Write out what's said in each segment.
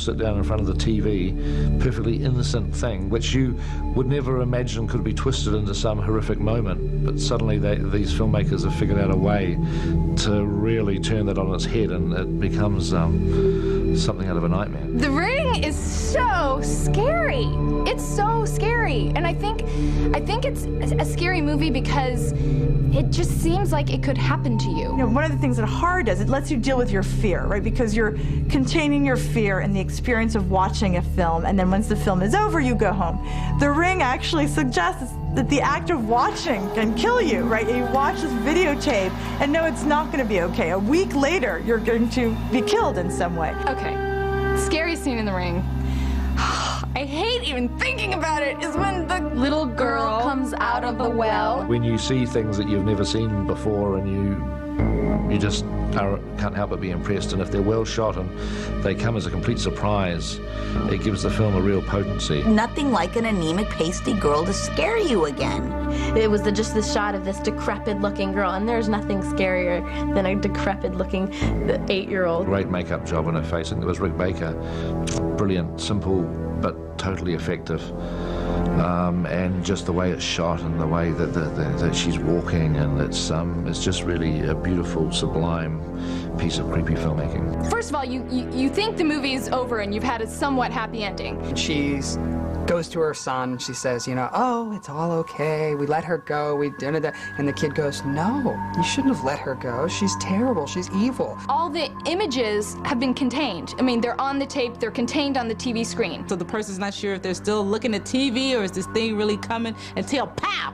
sit down in front of the TV, perfectly innocent thing, which you would never imagine could be twisted into some horrific moment. But suddenly these filmmakers have figured out a way to really turn that on its head, and it becomes something out of a nightmare. The Ring is so scary. It's so scary. And I think it's a scary movie because it just seems like it could happen to you. You know, one of the things that horror does, it lets you deal with your fear, right? Because you're containing your fear in the experience of watching a film, and then once the film is over, you go home. The Ring actually suggests that the act of watching can kill you, right? You watch this videotape and know it's not going to be okay. A week later, you're going to be killed in some way. Okay, scariest scene in The Ring. I hate even thinking about it, is when the little girl comes out of the well. When you see things that you've never seen before, and you just can't help but be impressed, and if they're well shot and they come as a complete surprise, it gives the film a real potency. Nothing like an anemic, pasty girl to scare you again. It was just the shot of this decrepit-looking girl, and there's nothing scarier than a decrepit-looking 8-year-old. Great makeup job on her face, and it was Rick Baker. Brilliant, simple, but totally effective. And just the way it's shot, and the way that she's walking, and it's just really a beautiful, sublime piece of creepy filmmaking. First of all, you think the movie is over and you've had a somewhat happy ending. She goes to her son, she says, you know, oh, it's all okay, we let her go, we did it, and the kid goes, no, you shouldn't have let her go, she's terrible, she's evil. All the images have been contained. I mean, they're on the tape, they're contained on the TV screen. So the person's not sure if they're still looking at TV or is this thing really coming until pow!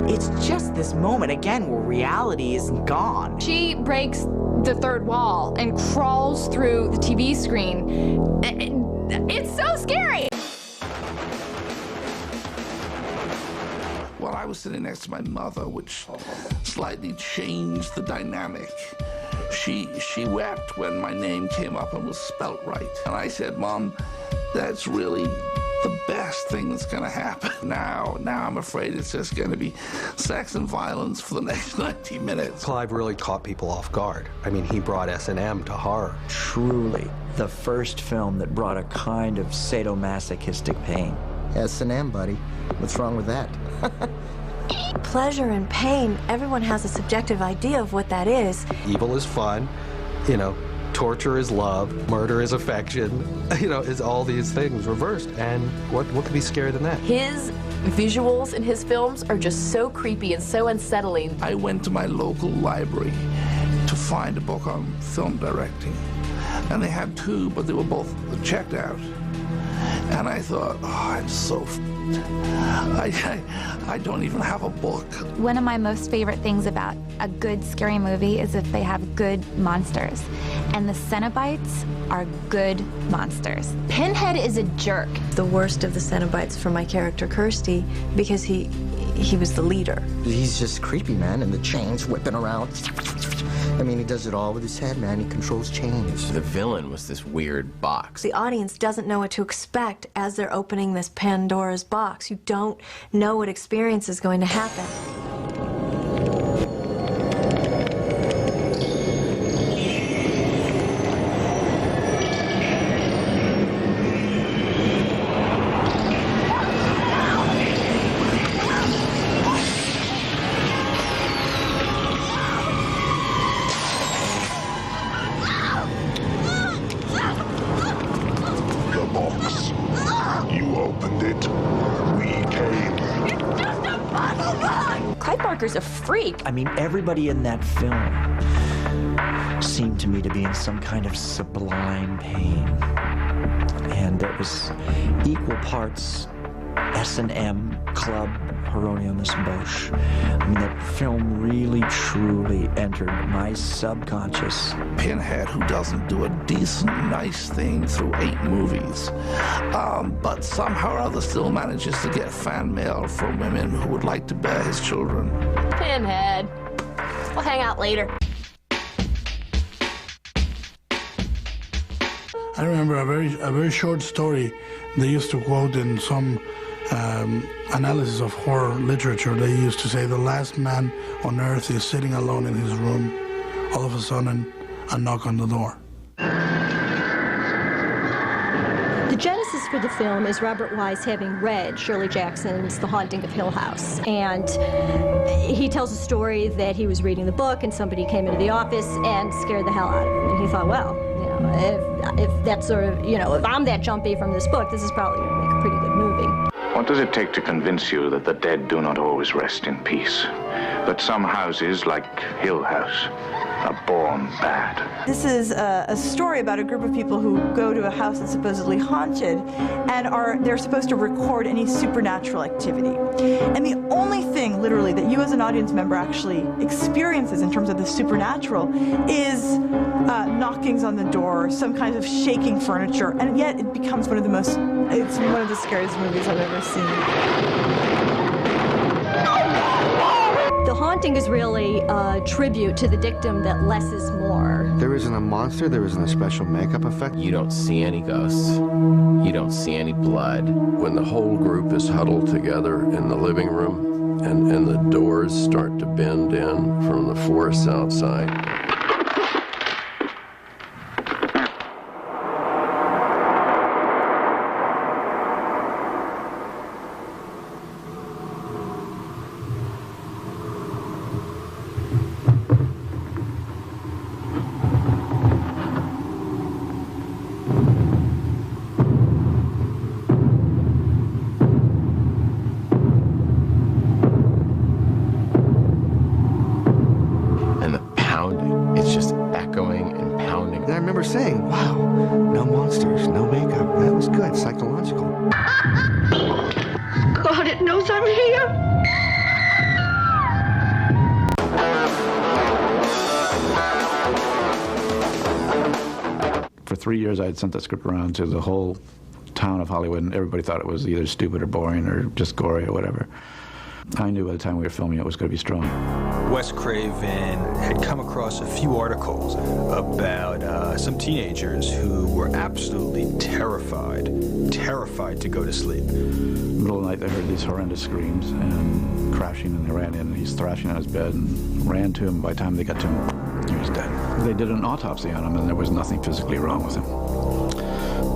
It's just this moment again where reality is gone. She breaks the third wall and crawls through the TV screen. It's so scary! Well, I was sitting next to my mother, which slightly changed the dynamic. She wept when my name came up and was spelt right. And I said, Mom, that's really the best thing that's gonna happen. Now I'm afraid it's just gonna be sex and violence for the next 90 minutes. Clive really caught people off guard. I mean, he brought S&M to horror. Truly the first film that brought a kind of sadomasochistic pain. S&M, buddy. What's wrong with that? Pleasure and pain, everyone has a subjective idea of what that is. Evil is fun, you know, torture is love, murder is affection, you know, is all these things reversed. And what could be scarier than that? His visuals in his films are just so creepy and so unsettling. I went to my local library to find a book on film directing. And they had two, but they were both checked out. And I thought, oh, I'm so I don't even have a book. One of my most favorite things about a good scary movie is if they have good monsters. And the Cenobites are good monsters. Pinhead is a jerk. The worst of the Cenobites for my character, Kirsty, because he was the leader. He's just creepy, man, and the chains whipping around. I mean, he does it all with his head, man. He controls chains. The villain was this weird box. The audience doesn't know what to expect as they're opening this Pandora's box. You don't know what experience is going to happen. A freak. I mean, everybody in that film seemed to me to be in some kind of sublime pain. And there was equal parts S&M, club, Hieronymus Bosch. I mean, that film really, truly entered my subconscious. Pinhead, who doesn't do a decent, nice thing through 8 movies, but somehow or other still manages to get fan mail from women who would like to bear his children. Pinhead. We'll hang out later. I remember a very short story they used to quote in some analysis of horror literature. They used to say the last man on earth is sitting alone in his room. All of a sudden, a knock on the door. The genesis for the film is Robert Wise having read Shirley Jackson's The Haunting of Hill House. And he tells a story that he was reading the book and somebody came into the office and scared the hell out of him. And he thought, well, you know, if that's sort of, you know, if I'm that jumpy from this book, this is probably going to make a pretty good movie. What does it take to convince you that the dead do not always rest in peace? That some houses, like Hill House, are born bad? This is a story about a group of people who go to a house that's supposedly haunted, and they're supposed to record any supernatural activity. And the only thing, literally, that you as an audience member actually experiences in terms of the supernatural is knockings on the door, some kind of shaking furniture, and yet it becomes it's one of the scariest movies I've ever seen. The Haunting is really a tribute to the dictum that less is more. There isn't a monster, there isn't a special makeup effect. You don't see any ghosts. You don't see any blood. When the whole group is huddled together in the living room and the doors start to bend in from the forest outside. Saying, wow, no monsters, no makeup. That was good, psychological. God, it knows I'm here. For 3 years, I had sent that script around to the whole town of Hollywood, and everybody thought it was either stupid or boring or just gory or whatever. I knew by the time we were filming it was going to be strong. Wes Craven had come across a few articles about some teenagers who were absolutely terrified to go to sleep. In the middle of the night, they heard these horrendous screams and crashing, and they ran in, and he's thrashing on his bed and ran to him. By the time they got to him, he was dead. They did an autopsy on him, and there was nothing physically wrong with him.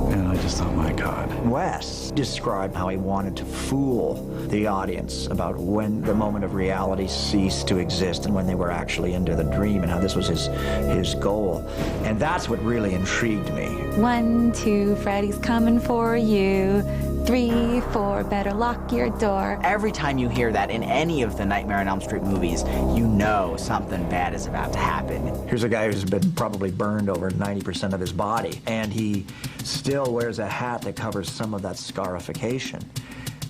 And I just thought, my God. Wes described how he wanted to fool the audience about when the moment of reality ceased to exist and when they were actually into the dream, and how this was his goal. And that's what really intrigued me. 1, 2, Freddy's coming for you. 3, 4, better lock your door. Every time you hear that in any of the Nightmare on Elm Street movies, you know something bad is about to happen. Here's a guy who's been probably burned over 90% of his body, and he still wears a hat that covers some of that scarification,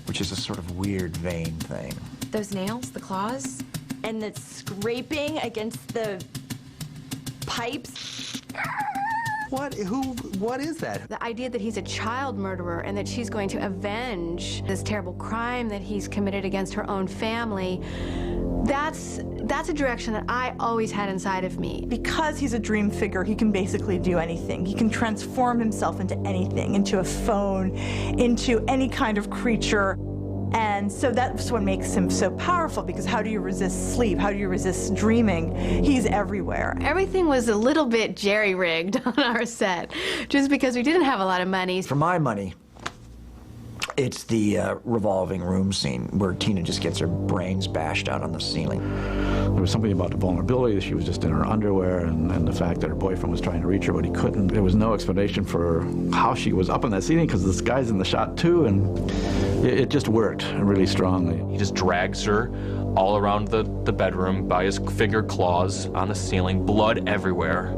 which is a sort of weird, vain thing. Those nails, the claws, and the scraping against the pipes. What is that? The idea that he's a child murderer and that she's going to avenge this terrible crime that he's committed against her own family, that's a direction that I always had inside of me. Because he's a dream figure, he can basically do anything. He can transform himself into anything, into a phone, into any kind of creature. And so that's what makes him so powerful, because how do you resist sleep? How do you resist dreaming? He's everywhere. Everything was a little bit jerry-rigged on our set, just because we didn't have a lot of money. For my money, it's the revolving room scene where Tina just gets her brains bashed out on the ceiling. There was something about the vulnerability that she was just in her underwear, and the fact that her boyfriend was trying to reach her but he couldn't. There was no explanation for how she was up on that ceiling, because this guy's in the shot too, and it just worked really strongly. He just drags her all around the bedroom by his finger claws on the ceiling, blood everywhere,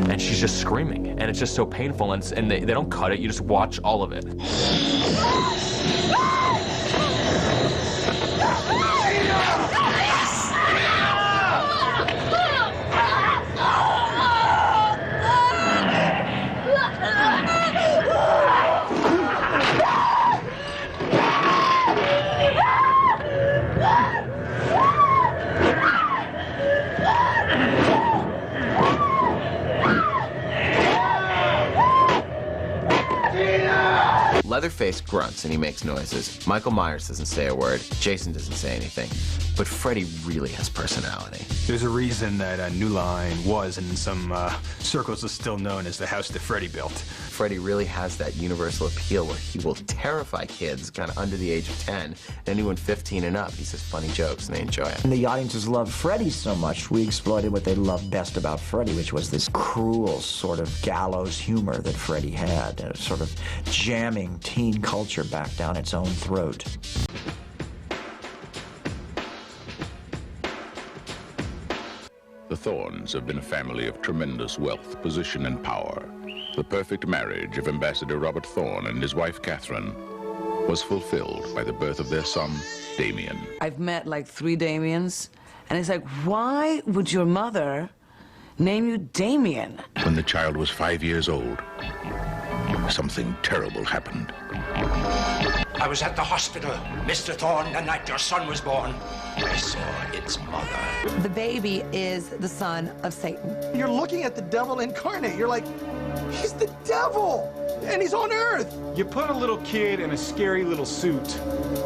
and she's just screaming, and it's just so painful, and they don't cut it, you just watch all of it. Leatherface grunts and he makes noises. Michael Myers doesn't say a word. Jason doesn't say anything. But Freddy really has personality. There's a reason that New Line was, and in some circles, is still known as the house that Freddy built. Freddy really has that universal appeal where he will terrify kids kind of under the age of 10. Anyone 15 and up, he says funny jokes and they enjoy it. And the audiences loved Freddy so much, we exploited what they loved best about Freddy, which was this cruel sort of gallows humor that Freddy had, sort of jamming teen culture back down its own throat. The Thorns have been a family of tremendous wealth, position, and power. The perfect marriage of Ambassador Robert Thorne and his wife Catherine was fulfilled by the birth of their son, Damien. I've met like 3 Damiens, and it's like, why would your mother name you Damien? When the child was 5 years old, something terrible happened. I was at the hospital, Mr. Thorne, the night your son was born. I saw its mother. The baby is the son of Satan. You're looking at the devil incarnate. You're like, he's the devil, and he's on Earth. You put a little kid in a scary little suit,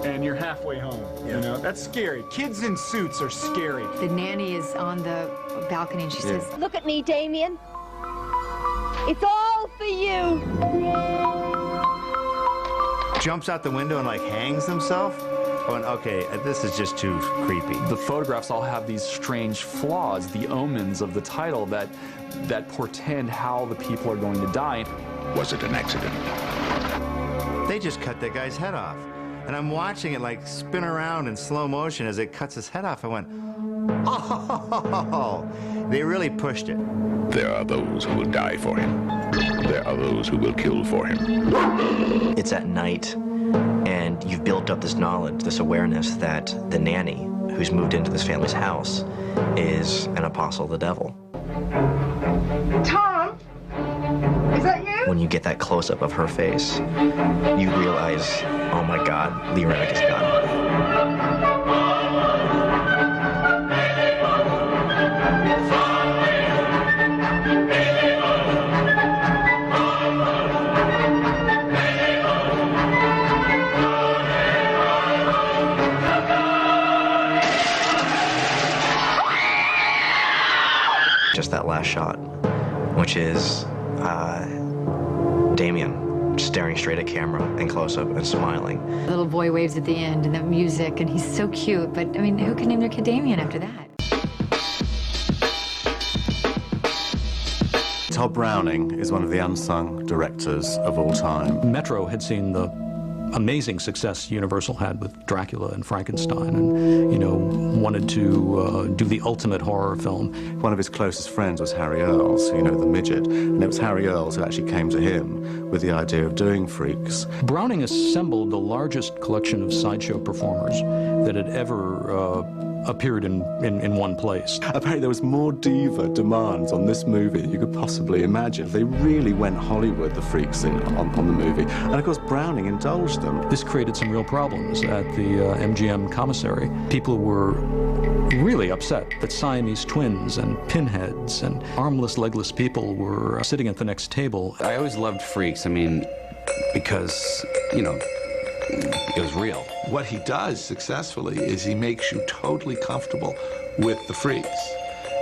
and you're halfway home. Yeah. You know, that's scary. Kids in suits are scary. The nanny is on the balcony, and she says, "Look at me, Damien. It's all for you." Jumps out the window and like hangs himself. Going, okay, this is just too creepy. The photographs all have these strange flaws, the omens of the title that portend how the people are going to die. Was it an accident? They just cut that guy's head off. And I'm watching it like spin around in slow motion as it cuts his head off. I went, oh, they really pushed it. There are those who will die for him. There are those who will kill for him. It's at night, and you've built up this knowledge, this awareness that the nanny who's moved into this family's house is an apostle of the devil. Tom, is that you? When you get that close-up of her face, you realize, oh my God, Lee Remick is gone. Just that last shot, which is Damien staring straight at camera in close-up and smiling. The little boy waves at the end, and the music, and he's so cute. But, I mean, who can name their kid Damien after that? Todd Browning is one of the unsung directors of all time. Metro had seen the amazing success Universal had with Dracula and Frankenstein, and, you know, wanted to do the ultimate horror film. One of his closest friends was Harry Earls, you know, the midget, and it was Harry Earls who actually came to him with the idea of doing Freaks. Browning assembled the largest collection of sideshow performers that had ever appeared in one place. Apparently there was more diva demands on this movie than you could possibly imagine. They really went Hollywood, the Freaks, on the movie. And of course Browning indulged them. This created some real problems at the MGM commissary. People were really upset that Siamese twins and pinheads and armless, legless people were sitting at the next table. I always loved Freaks, I mean, because, you know, it was real. What he does successfully is he makes you totally comfortable with the freaks.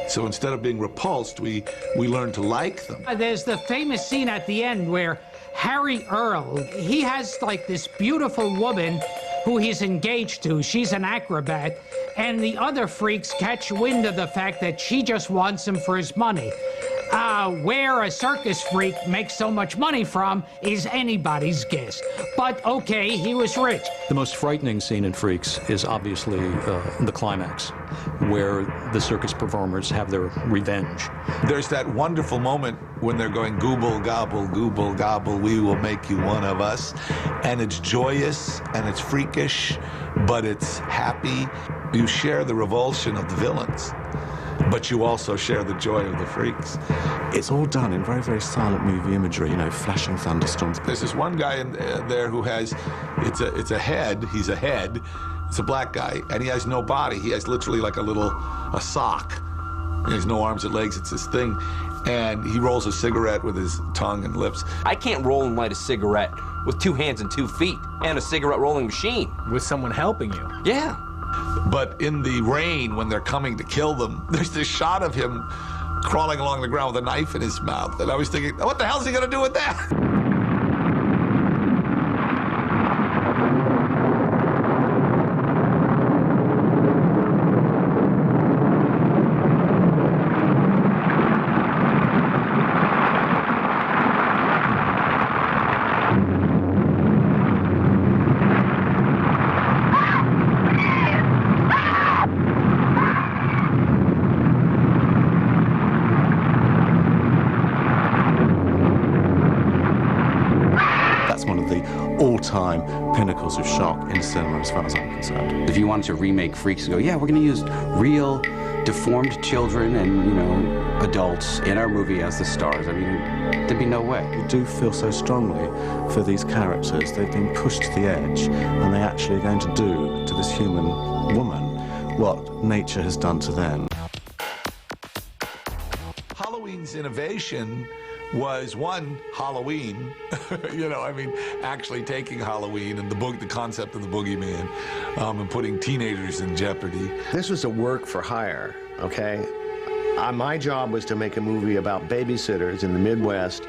So instead of being repulsed, we learn to like them. There's the famous scene at the end where Harry Earl, he has like this beautiful woman who he's engaged to. She's an acrobat. And the other freaks catch wind of the fact that she just wants him for his money. Where a circus freak makes so much money from is anybody's guess. But okay, he was rich. The most frightening scene in Freaks is obviously the climax, where the circus performers have their revenge. There's that wonderful moment when they're going gooble, gobble, we will make you one of us. And it's joyous and it's freakish, but it's happy. You share the revulsion of the villains, but you also share the joy of the freaks. It's all done in very, very silent movie imagery, you know, flashing thunderstorms. There's this one guy in there who has, it's a head, he's a head, it's a black guy, and he has no body. He has literally like a sock. He has no arms or legs, it's this thing. And he rolls a cigarette with his tongue and lips. I can't roll and light a cigarette with 2 hands and 2 feet and a cigarette rolling machine. With someone helping you. Yeah. But in the rain, when they're coming to kill them, there's this shot of him crawling along the ground with a knife in his mouth. And I was thinking, what the hell is he going to do with that? all-time pinnacles of shock in cinema as far as I'm concerned. If you wanted to remake Freaks and go, yeah, we're going to use real deformed children and, you know, adults in our movie as the stars, I mean, there'd be no way. We do feel so strongly for these characters. They've been pushed to the edge, and they actually are going to do to this human woman what nature has done to them. Halloween's innovation was one, Halloween, you know, I mean, actually taking Halloween and the concept of the boogeyman and putting teenagers in jeopardy. This was a work for hire, okay? My job was to make a movie about babysitters in the Midwest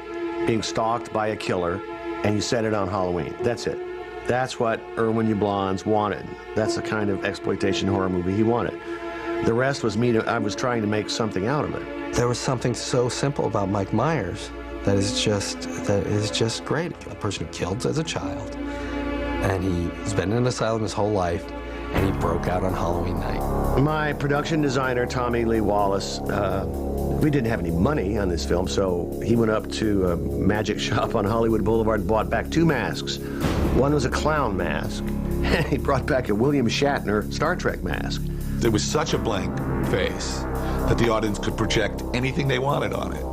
being stalked by a killer, and you set it on Halloween. That's it. That's what Irwin Yablans wanted. That's the kind of exploitation horror movie he wanted. The rest was me. I was trying to make something out of it. There was something so simple about Mike Myers that is just great. A person who killed as a child, and he's been in an asylum his whole life, and he broke out on Halloween night. My production designer, Tommy Lee Wallace, we didn't have any money on this film, so he went up to a magic shop on Hollywood Boulevard and bought back 2 masks. One was a clown mask, and he brought back a William Shatner Star Trek mask. There was such a blank face that the audience could project anything they wanted on it.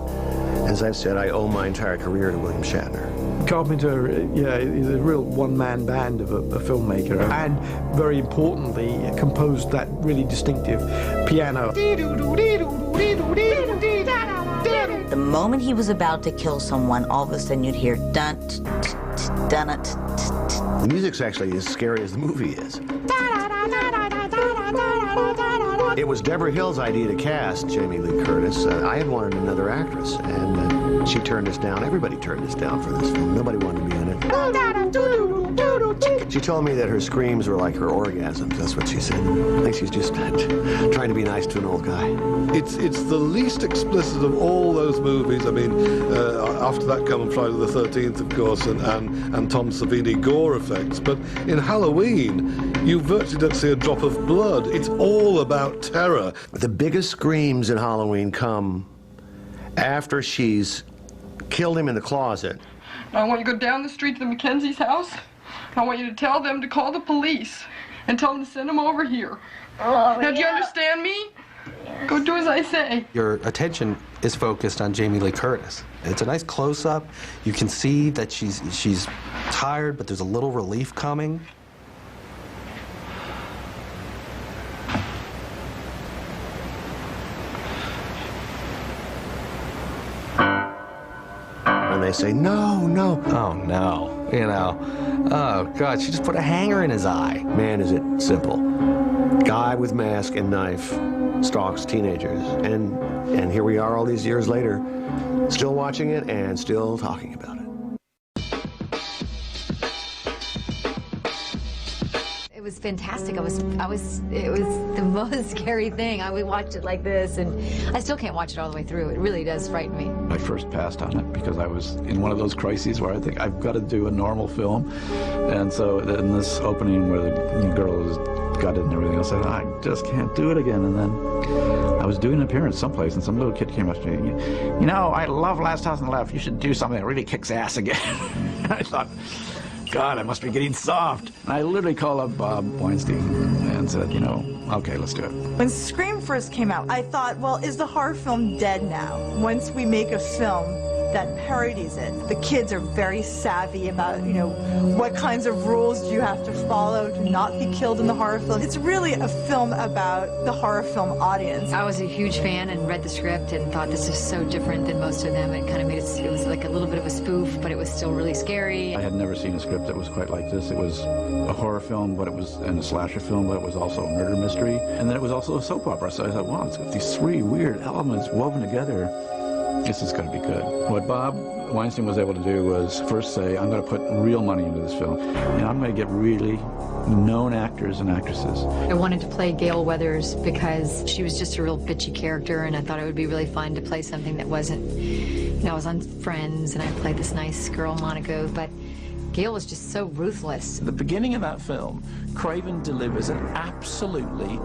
As I've said, I owe my entire career to William Shatner. Carpenter, yeah, is a real one-man band of a filmmaker, and very importantly, composed that really distinctive piano. The moment he was about to kill someone, all of a sudden you'd hear dun, dun, dun. The music's actually as scary as the movie is. It was Deborah Hill's idea to cast Jamie Lee Curtis. I had wanted another actress, and she turned us down. Everybody turned us down for this film. Nobody wanted to be in it. She told me that her screams were like her orgasms. That's what she said. I think she's just trying to be nice to an old guy. It's the least explicit of all those movies. I mean, after that come Friday the 13th, of course, and Tom Savini gore effects. But in Halloween, you virtually don't see a drop of blood. It's all about terror. The biggest screams in Halloween come after she's killed him in the closet. I want you to go down the street to the Mackenzie's house. I want you to tell them to call the police and tell them to send them over here. Oh, now, do you understand me? Go do as I say. Your attention is focused on Jamie Lee Curtis. It's a nice close-up. You can see that she's tired, but there's a little relief coming. And they say, no, no. Oh, no. You know, oh, God, she just put a hanger in his eye. Man, is it simple. Guy with mask and knife stalks teenagers. And here we are all these years later, still watching it and still talking about it. It was fantastic. It was the most scary thing. I would watch it like this, and I still can't watch it all the way through. It really does frighten me. I first passed on it because I was in one of those crises where I think I've got to do a normal film. And so in this opening where the girl was gutted and everything else, I said, I just can't do it again. And then I was doing an appearance someplace, and some little kid came up to me, you know, I love Last House on the Left. You should do something that really kicks ass again. And I thought, God, I must be getting soft. And I literally called up Bob Weinstein and said, you know, okay, let's do it. When Scream first came out, I thought, well, is the horror film dead now? Once we make a film that parodies it. The kids are very savvy about, you know, what kinds of rules do you have to follow to not be killed in the horror film. It's really a film about the horror film audience. I was a huge fan and read the script and thought this is so different than most of them. It kind of made it was like a little bit of a spoof, but it was still really scary. I had never seen a script that was quite like this. It was a horror film, but it was and a slasher film, but it was also a murder mystery, and then it was also a soap opera. So I thought, wow, it's got these three weird elements woven together. This is going to be good. What Bob Weinstein was able to do was first say, I'm going to put real money into this film, and I'm going to get really known actors and actresses. I wanted to play Gail Weathers because she was just a real bitchy character, and I thought it would be really fun to play something that wasn't, you know, I was on Friends, and I played this nice girl, Monica, but Gail was just so ruthless. At the beginning of that film, Craven delivers an absolutely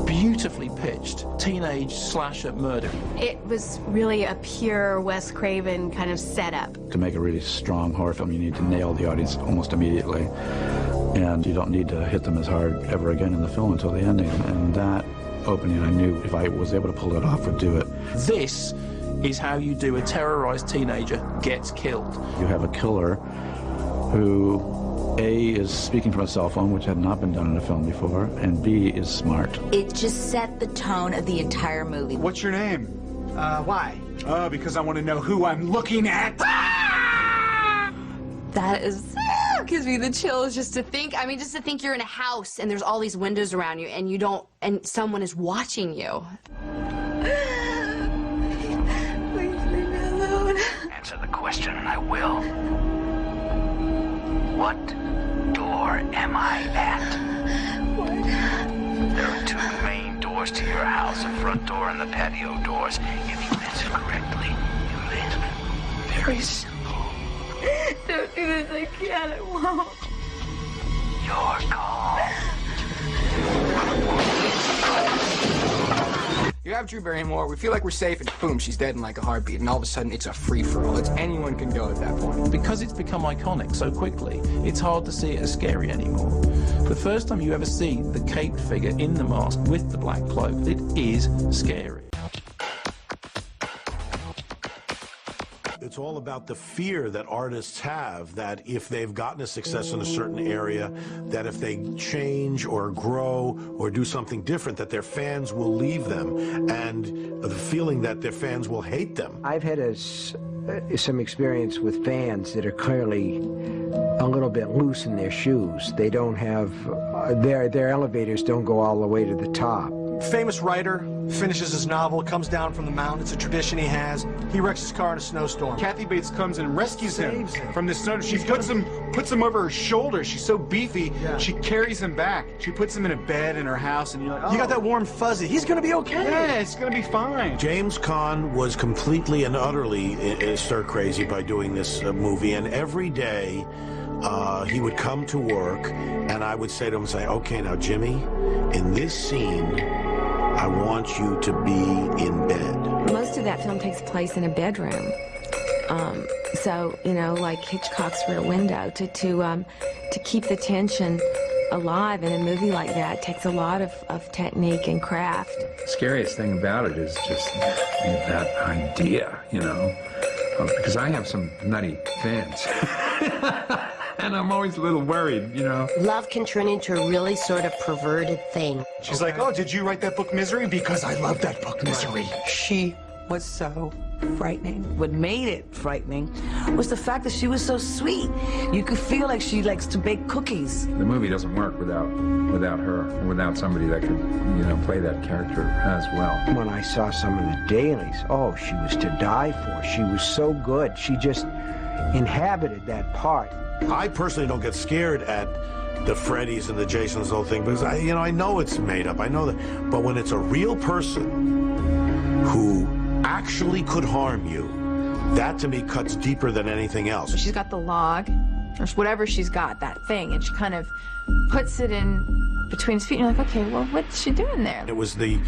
beautifully pitched teenage slasher murder. It was really a pure Wes Craven kind of setup. To make a really strong horror film, you need to nail the audience almost immediately. And you don't need to hit them as hard ever again in the film until the ending. And that opening, I knew if I was able to pull it off, would do it. This is how you do a terrorized teenager gets killed. You have a killer who, A, is speaking from a cell phone, which had not been done in a film before, and B, is smart. It just set the tone of the entire movie. What's your name? Why? Because I want to know who I'm looking at. That is... gives me the chills just to think. I mean, just to think you're in a house and there's all these windows around you and you don't... and someone is watching you. Please leave me alone. Answer the question and I will. What door am I at? What? There are two main doors to your house, a front door and the patio doors. If you answer correctly, you live. Very simple. Don't do this, I can't, I won't. Your call. You have Drew Barrymore, we feel like we're safe, and boom, she's dead in like a heartbeat, and all of a sudden it's a free-for-all. It's anyone can go at that point. Because it's become iconic so quickly, it's hard to see it as scary anymore. The first time you ever see the caped figure in the mask with the black cloak, it is scary. It's all about the fear that artists have that if they've gotten a success in a certain area, that if they change or grow or do something different, that their fans will leave them, and the feeling that their fans will hate them. I've had some experience with fans that are clearly a little bit loose in their shoes. They don't have, their elevators don't go all the way to the top. Famous writer finishes his novel, comes down from the mountain. It's a tradition he has. He wrecks his car in a snowstorm. Kathy Bates comes and rescues him from the snow. She puts him over her shoulder. She's so beefy. Yeah. She carries him back. She puts him in a bed in her house, and you're like, oh. You got that warm fuzzy. He's gonna be okay. Yeah, it's gonna be fine. James Caan was completely and utterly stir crazy by doing this movie, and every day he would come to work, and I would say to him, okay, now Jimmy, in this scene, I want you to be in bed. Most of that film takes place in a bedroom. So, you know, like Hitchcock's Rear Window, to keep the tension alive in a movie like that takes a lot of technique and craft. The scariest thing about it is just that idea, you know, because I have some nutty fans. And I'm always a little worried, you know. Love can turn into a really sort of perverted thing. She's like, oh, did you write that book, Misery? Because I love that book, Misery. She was so frightening. What made it frightening was the fact that she was so sweet. You could feel like she likes to bake cookies. The movie doesn't work without her, without somebody that could, you know, play that character as well. When I saw some of the dailies, oh, she was to die for. She was so good. She just inhabited that part. I personally don't get scared at the Freddys and the Jasons, the whole thing, because I know it's made up. I know that. But when it's a real person who actually could harm you, that to me cuts deeper than anything else. She's got the log, or whatever she's got, that thing, and she kind of puts it in between his feet, and you're like, okay, well, what's she doing there? It was the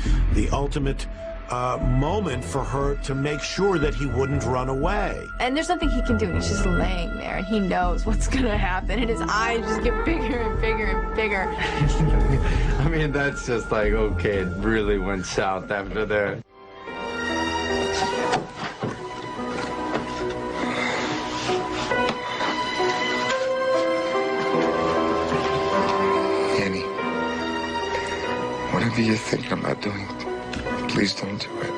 ultimate moment for her to make sure that he wouldn't run away. And there's nothing he can do, and he's just laying there, and he knows what's gonna happen, and his eyes just get bigger and bigger and bigger. I mean, that's just like, okay, it really went south after there. Whatever you're thinking about doing, please don't do it.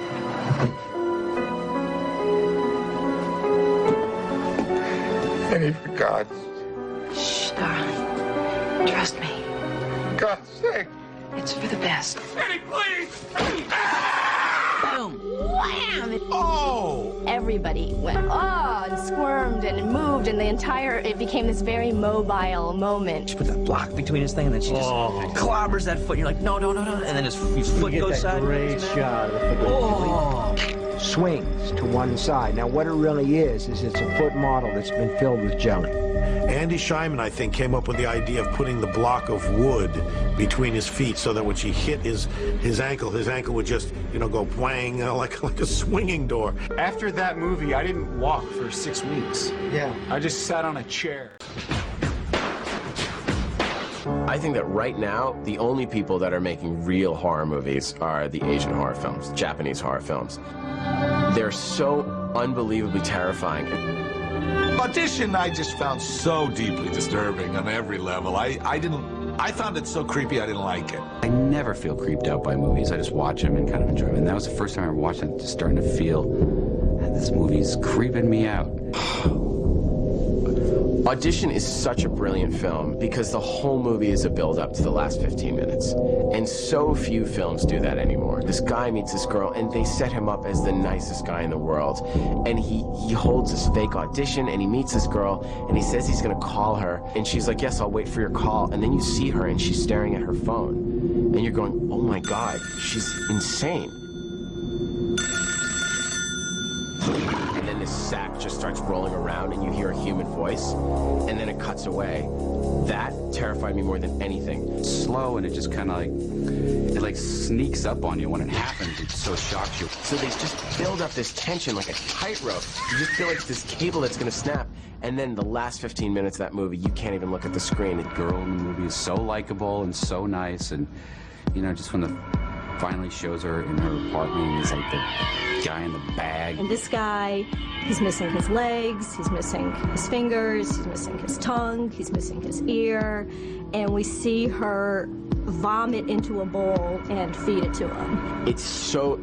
Any for God's. Shh, darling. Trust me. God's sake. It's for the best. Eddie, please! Boom. Wham! Oh! Everybody went, oh, and squirmed and moved, and it became this very mobile moment. She put that block between his thing, and then she just clobbers that foot. You're like, no, no, no, no. And then his foot goes sideways. Great shot of the foot. Swings to one side. Now, what it really is it's a foot model that's been filled with jelly. Andy Scheinman, I think, came up with the idea of putting the block of wood between his feet so that when she hit his ankle would just, go bwang, like a swinging door. After that movie, I didn't walk for 6 weeks. Yeah. I just sat on a chair. I think that right now, the only people that are making real horror movies are the Asian horror films, Japanese horror films. They're so unbelievably terrifying. Audition, I just found so deeply disturbing on every level. I found it so creepy I didn't like it. I never feel creeped out by movies. I just watch them and kind of enjoy them. And that was the first time I ever watched it, just starting to feel, this movie's creeping me out. Audition is such a brilliant film because the whole movie is a build-up to the last 15 minutes. And so few films do that anymore. This guy meets this girl, and they set him up as the nicest guy in the world. And he holds this fake audition, and he meets this girl, and he says he's gonna call her. And she's like, yes, I'll wait for your call. And then you see her, and she's staring at her phone. And you're going, oh my God, she's insane. And then this sack just starts rolling around and you hear a human voice, and then it cuts away. That terrified me more than anything. Slow, and it just kind of it sneaks up on you when it happens. It so shocks you. So they just build up this tension like a tightrope. You just feel like this cable that's gonna snap. And then the last 15 minutes of that movie, you can't even look at the screen. The girl in the movie is so likable and so nice, and just when the finally shows her in her apartment, and he's like the guy in the bag. And this guy, he's missing his legs, he's missing his fingers, he's missing his tongue, he's missing his ear, and we see her vomit into a bowl and feed it to him.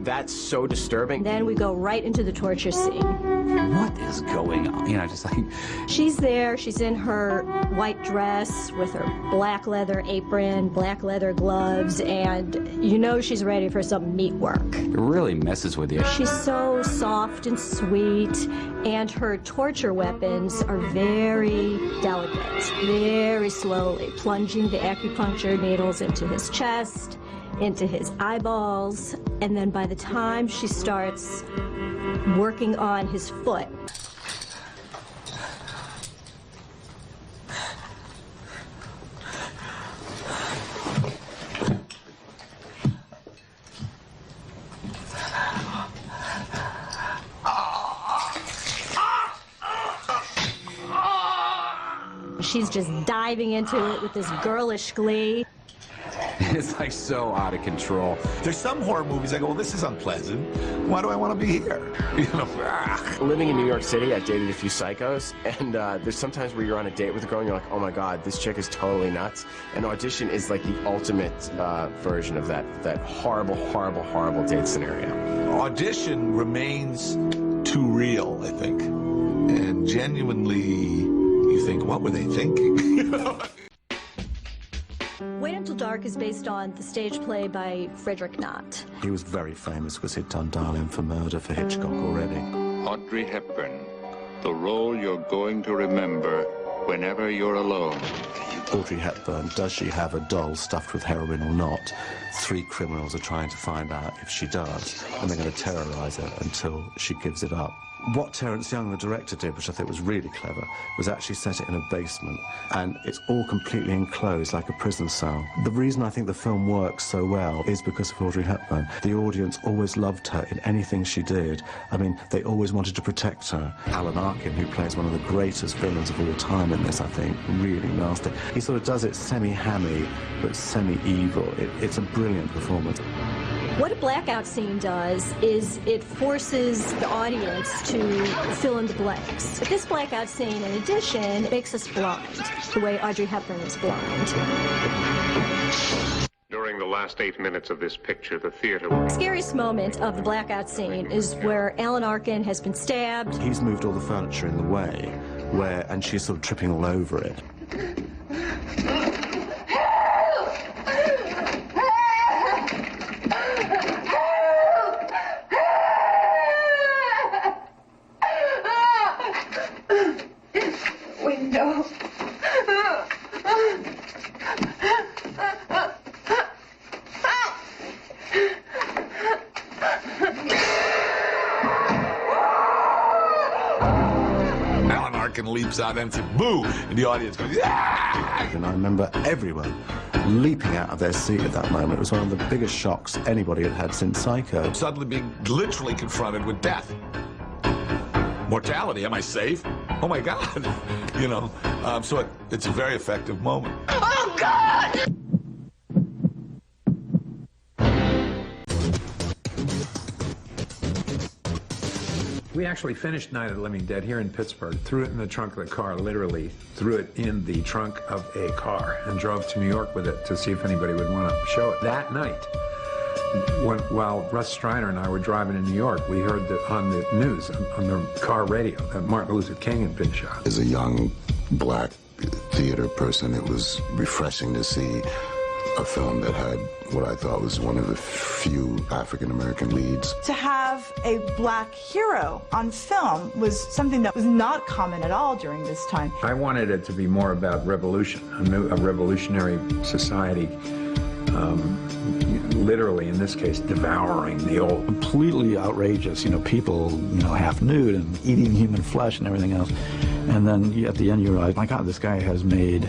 That's so disturbing. Then we go right into the torture scene. What is going on? Just like... She's there, she's in her white dress with her black leather apron, black leather gloves, and she's ready for some meat work. It really messes with you. She's so soft and sweet, and her torture weapons are very delicate, very slowly plunging the acupuncture needles into his chest, into his eyeballs, and then by the time she starts working on his foot, she's just diving into it with this girlish glee. It's so out of control. There's some horror movies I go, well, this is unpleasant. Why do I want to be here? Living in New York City, I've dated a few psychos, and there's sometimes where you're on a date with a girl and you're like, oh my God, this chick is totally nuts. And Audition is like the ultimate version of that horrible, horrible, horrible date scenario. Audition remains too real, I think. And genuinely, you think, what were they thinking? Wait Until Dark is based on the stage play by Frederick Knott. He was very famous because he'd done Dial-In for Murder for Hitchcock already. Audrey Hepburn, the role you're going to remember whenever you're alone. Audrey Hepburn, does she have a doll stuffed with heroin or not? 3 criminals are trying to find out if she does, and they're going to terrorize her until she gives it up. What Terence Young, the director, did, which I think was really clever, was actually set it in a basement, and it's all completely enclosed like a prison cell. The reason I think the film works so well is because of Audrey Hepburn. The audience always loved her in anything she did. I mean, they always wanted to protect her. Alan Arkin, who plays one of the greatest villains of all time in this, I think, really nasty. He sort of does it semi-hammy, but semi-evil. It's a brilliant performance. What a blackout scene does is it forces the audience to fill in the blanks. But this blackout scene, in addition, makes us blind, the way Audrey Hepburn is blind. During the last 8 minutes of this picture, the theater. The scariest moment of the blackout scene is where Alan Arkin has been stabbed. He's moved all the furniture in the way, and she's sort of tripping all over it. Window. Alan Arkin leaps out and says, boo! And the audience goes, yeah! And I remember everyone leaping out of their seat at that moment. It was one of the biggest shocks anybody had had since Psycho. Suddenly being literally confronted with death. Mortality, am I safe? Oh my God. You know, so it's a very effective moment. Oh, God! We actually finished Night of the Living Dead here in Pittsburgh, threw it in the trunk of the car, literally threw it in the trunk of a car, and drove to New York with it to see if anybody would want to show it. That night, while Russ Streiner and I were driving in New York, we heard on the news, on the car radio, that Martin Luther King had been shot. As a young black theater person, it was refreshing to see a film that had what I thought was one of the few African-American leads. To have a black hero on film was something that was not common at all during this time. I wanted it to be more about revolution, a revolutionary society, literally, in this case, devouring the old. Completely outrageous, you know, people, you know, half nude and eating human flesh and everything else. And then at the end you realize, my God, this guy has made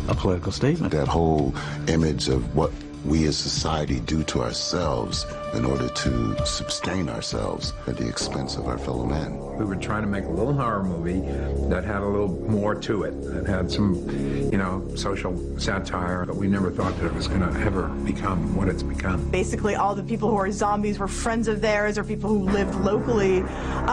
a political statement. That whole image of what we as society do to ourselves in order to sustain ourselves at the expense of our fellow man. We were trying to make a little horror movie that had a little more to it, that had some, you know, social satire, but we never thought that it was going to ever become what it's become. Basically, all the people who are zombies were friends of theirs or people who lived locally.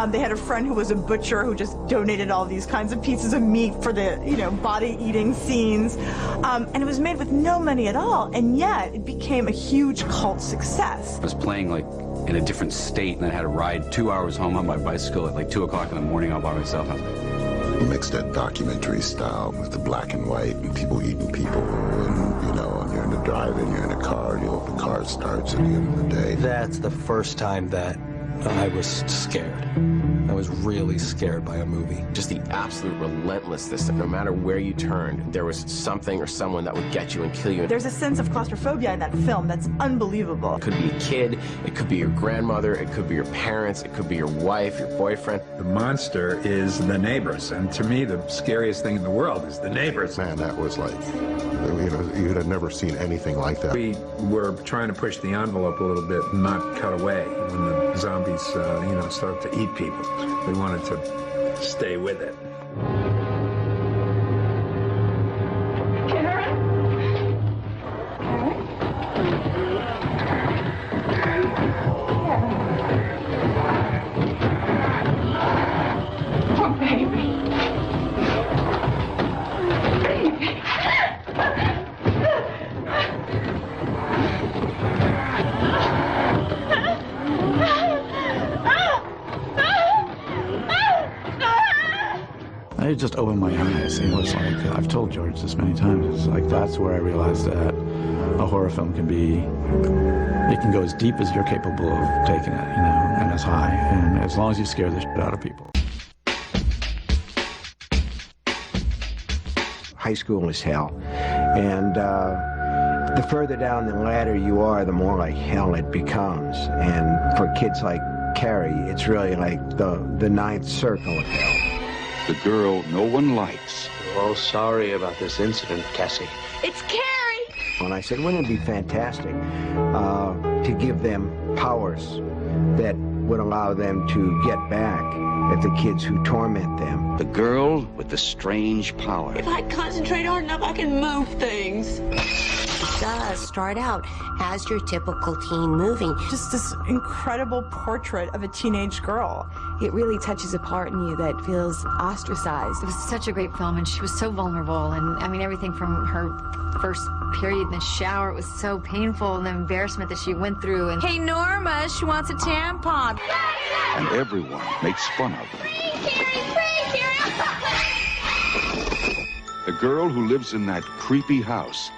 They had a friend who was a butcher who just donated all these kinds of pieces of meat for the, you know, body-eating scenes. And it was made with no money at all, and yet it became a huge cult success. I was playing like in a different state, and I had to ride 2 hours home on my bicycle at like 2 o'clock in the morning all by myself. I was like, mix that documentary style with the black and white and people eating people, and you know, and you're in the drive-in, you're in a car, you know, the car starts at the end of the day. That's the first time that I was scared. I was really scared by a movie. Just the absolute relentlessness that no matter where you turned, there was something or someone that would get you and kill you. There's a sense of claustrophobia in that film that's unbelievable. It could be a kid, it could be your grandmother, it could be your parents, it could be your wife, your boyfriend. The monster is the neighbors, and to me, the scariest thing in the world is the neighbors. Man, that was like, you know, you had never seen anything like that. We were trying to push the envelope a little bit and not cut away when the zombies, you know, started to eat people. We wanted to stay with it. Oh, baby. It just opened my eyes. It was like, I've told George this many times, it's like that's where I realized that a horror film can be, it can go as deep as you're capable of taking it, you know, and as high, and as long as you scare the shit out of people. High school is hell, and the further down the ladder you are, the more like hell it becomes. And for kids like Carrie, it's really like the ninth circle of hell. The girl no one likes. We're all sorry about this incident, Cassie. It's Carrie! And I said, wouldn't it be fantastic to give them powers that would allow them to get back at the kids who torment them. The girl with the strange power. If I concentrate hard enough, I can move things. It does start out as your typical teen movie. Just this incredible portrait of a teenage girl. It really touches a part in you that feels ostracized. It was such a great film, and she was so vulnerable. And I mean, everything from her first period in the shower, it was so painful, and the embarrassment that she went through. And hey, Norma, she wants a tampon. And everyone makes fun of her. The girl who lives in that creepy house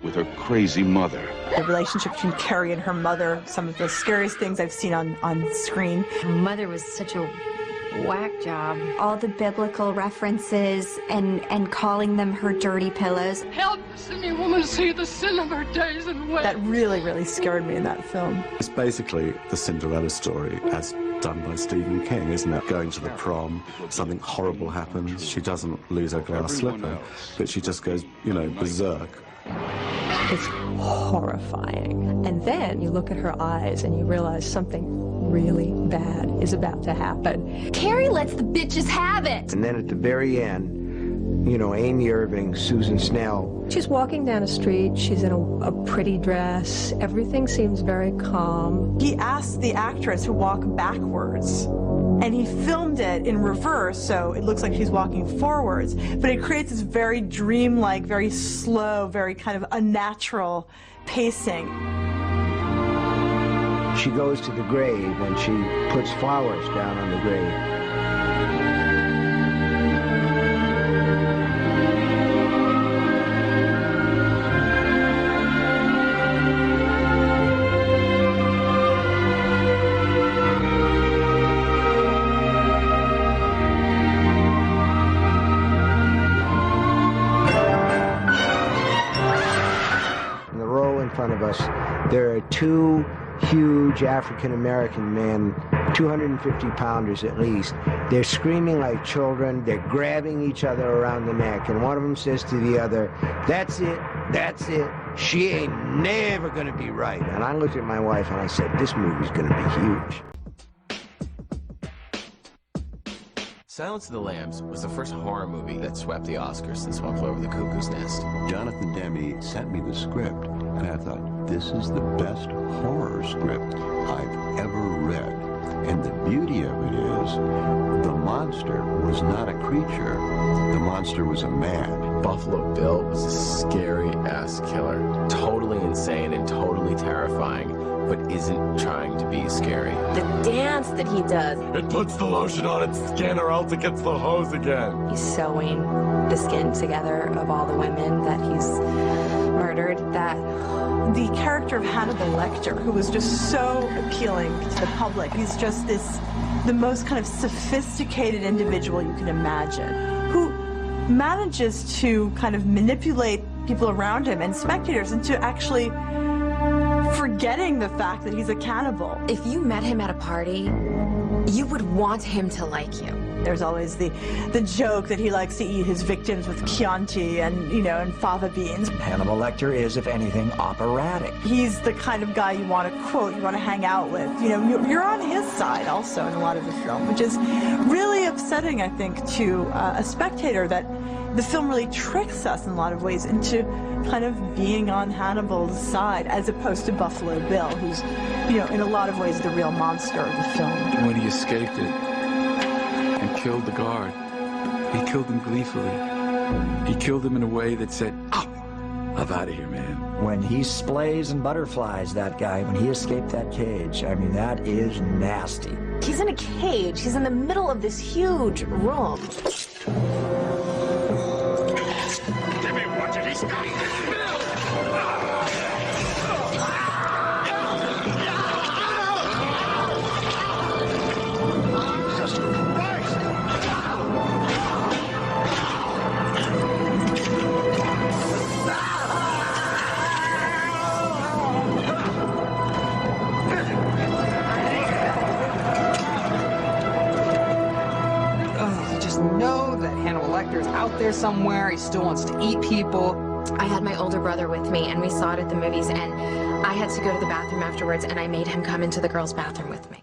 with her crazy mother. The relationship between Carrie and her mother, some of the scariest things I've seen on screen. Her mother was such a whack job. All the biblical references and calling them her dirty pillows. Help this any woman see the sin of her days and ways. That really, really scared me in that film. It's basically the Cinderella story as done by Stephen King, isn't it? Going to the prom, something horrible happens, she doesn't lose her glass slipper, but she just goes, you know, berserk. It's horrifying. And then you look at her eyes and you realize something really bad is about to happen. Carrie lets the bitches have it. And then at the very end, you know, Amy Irving, Susan Snell. She's walking down a street, she's in a pretty dress, everything seems very calm. He asked the actress to walk backwards, and he filmed it in reverse, so it looks like she's walking forwards, but it creates this very dreamlike, very slow, very kind of unnatural pacing. She goes to the grave and she puts flowers down on the grave. Of us, there are two huge African-American men, 250-pounders at least. They're screaming like children. They're grabbing each other around the neck, and one of them says to the other, that's it, she ain't never gonna be right. And I looked at my wife and I said, this movie's gonna be huge. Silence of the Lambs was the first horror movie that swept the Oscars since One Flew Over the Cuckoo's Nest. Jonathan Demme sent me the script, and I thought, this is the best horror script I've ever read. And the beauty of it is, the monster was not a creature, the monster was a man. Buffalo Bill was a scary-ass killer. Totally insane and totally terrifying, but isn't trying to be scary. The dance that he does. It puts the lotion on its skin or else it gets the hose again. He's sewing the skin together of all the women that he's murdered. The character of Hannibal Lecter, who was just so appealing to the public. He's just the most kind of sophisticated individual you can imagine, who manages to kind of manipulate people around him and spectators into actually forgetting the fact that he's a cannibal. If you met him at a party, you would want him to like you. There's always the joke that he likes to eat his victims with Chianti and, you know, and fava beans. Hannibal Lecter is, if anything, operatic. He's the kind of guy you want to quote, you want to hang out with. You know, you're on his side also in a lot of the film, which is really upsetting, I think, to a spectator, that the film really tricks us in a lot of ways into kind of being on Hannibal's side, as opposed to Buffalo Bill, who's, you know, in a lot of ways the real monster of the film. When he escaped it and killed the guard, he killed him gleefully. He killed him in a way that said, "Oh, I'm out of here, man." When he splays and butterflies, that guy, when he escaped that cage, I mean, that is nasty. He's in a cage. He's in the middle of this huge room. Jimmy, watch it. He's got it. Know that Hannibal Lecter is out there somewhere. He still wants to eat people. I had my older brother with me, and we saw it at the movies, and I had to go to the bathroom afterwards, and I made him come into the girls' bathroom with me.